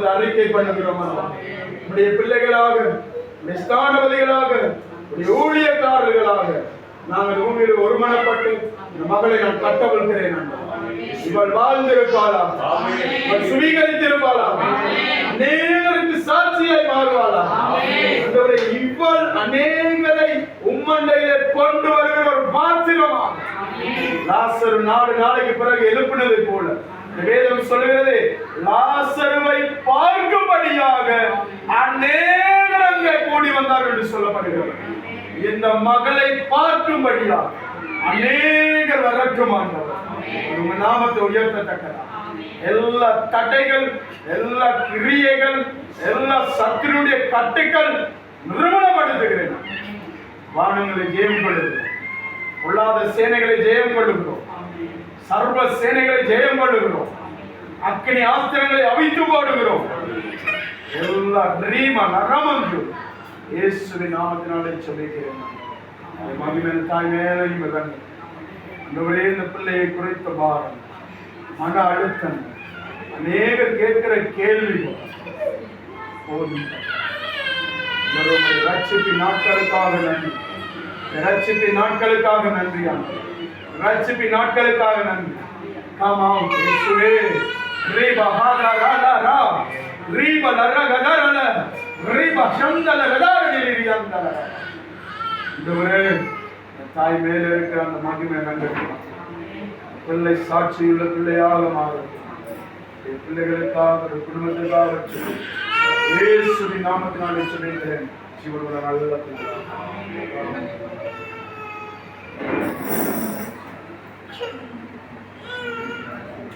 அறிக்கை பண்ணுகிறோம். நம்முடைய பிள்ளைகளாக, ஸ்தானபதிகளாக, ஊழியக்காரர்களாக நாங்கள் உண்மையில் ஒருமனப்பட்டு இந்த மகளை நான் கட்டவிழ்கிறேன். இவள் வாழ்ந்திருப்பாளாம், சுவீகரித்திருப்பாளாம், அநேகருக்கு சாட்சியாய் மாறுவாளாம். இவள் அநேகரை உம்மண்டையில கொண்டு வருகிற ஒரு பாத்திரமா. லாசரு 4 நாளைக்கு பிறகு எழுப்பினதை போல வேதம் சொல்லுகிறது, லாசருவை பார்க்கும்படியாக அநேகர் அங்கே கூடி வந்தார்கள் என்று சொல்லப்படுகிறது. இந்த மகளை பார்க்கும்படியாக அநேகர் வரட்டும். உங்க நாமத்தை உயர்த்தத்தக்கதா எல்லா தடைகள், எல்லா கிரியைகள், எல்லா சத்துருடைய கட்டுக்கள் நிறுவனப்படுத்துகிறேன். வானங்களை ஜெயம் கொள்ளுகிறோம், பொல்லாத சேனைகளை ஜெயம் கொள்ளுகிறோம், சர்வ சேனைகளை ஜெயம் கொள்ளுகிறோம், அக்கினி ஆஸ்திரங்களை அவித்து போடுகிறோம். எல்லா ரீம நரமந்து இயேசுவின் நாமத்தினாலே சொல்லுகிறேன். மகிமையின் தாய் மேலையும் இந்த பிள்ளையை குறைத்த பாரம், மன அழுத்தம், அநேகர் கேட்கிற கேள்விகள் போதும். ரட்சிப்பின் நாட்களுக்காக நன்றி, ரட்சிப்பின் நாட்களுக்காக நன்றியா, ரட்சிப்பின் நாட்களுக்காக நன்றி. காமாம் இயேசுவே ரீபா ஹாதா ராதா ரா ரீபா லரகதரல ரீபா சந்தல கதாரடிலியந்தல. இதுவரை தாய் மேலே இருக்கிற அந்த மகிமை கண்டிருக்கலாம். பிள்ளை சாட்சியுள்ள பிள்ளையாக மாறும். பிள்ளைகளுக்காக, குடும்பத்துக்காக இயேசுவின் நாமத்தினாலே சொல்லுகிறேன். ஜீவனுள்ள நல்ல பிள்ளை.